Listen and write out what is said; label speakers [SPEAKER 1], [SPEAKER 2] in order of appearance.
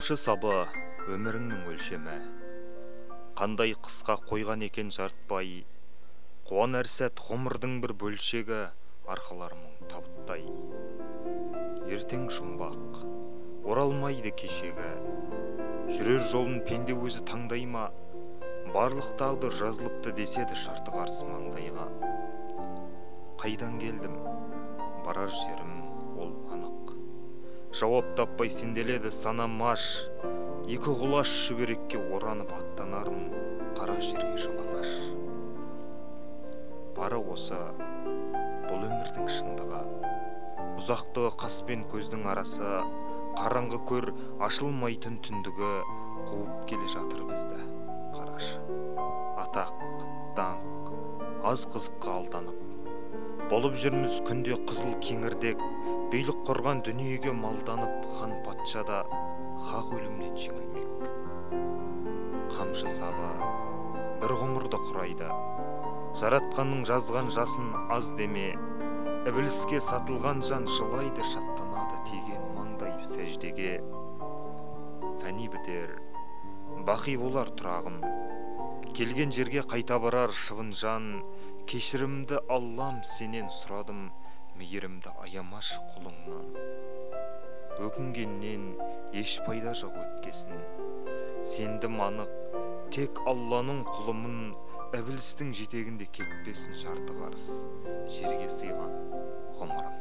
[SPEAKER 1] Шы сабы өміріңнің өлшемі, қандай қысқа қойған екен жартпай, қуан әр сәт ғұмырдың бір бөлшегі, арқалар мұң табыттай. Ертең жұмбақ, оралмайды кешегі, жүрер жолын пенде өзі таңдай ма, барлық тағдыр жазылыпты деседі шарты қарсы маңдайға. Қайдан келдім, барар жерім ол анық, жауап таппай сенделеді санам аш, екі құлаш шүберекке оранып аттанармын қара жерге жалаңаш. Бары осы бұл өмірдің шындығы, ұзақтығы қас пен көздің арасы, қараңғы көр ашылмайтын түндігі қуып келе жатыр бізді қарашы. Атақ, даңқ, аз қызыққа алданып, болып жүрміз күнде қызыл кеңірдек, билік құрған дүниеге малданып, хан патша да хақ өлімнен жеңілмек. Қамшы сабы бір ғұмырды құрайды, жаратқанның жазған жасын аз деме, ібіліске сатылған жан жылайды, шаттанады тиген маңдай сәждеге. Фәни бітер, бақи болар тұрағым, келген жерге қайта барар шыбын жан, кешірімді Аллам сенен сұрадым, мейірімді аямашы құлыңнан. Өкінгеннен еш пайда жоқ өткесін, сендім анық, тек Алланың құлымын, ібілістің жетегінде кетпесін шарты қарыс жерге сыйған ғұмырым.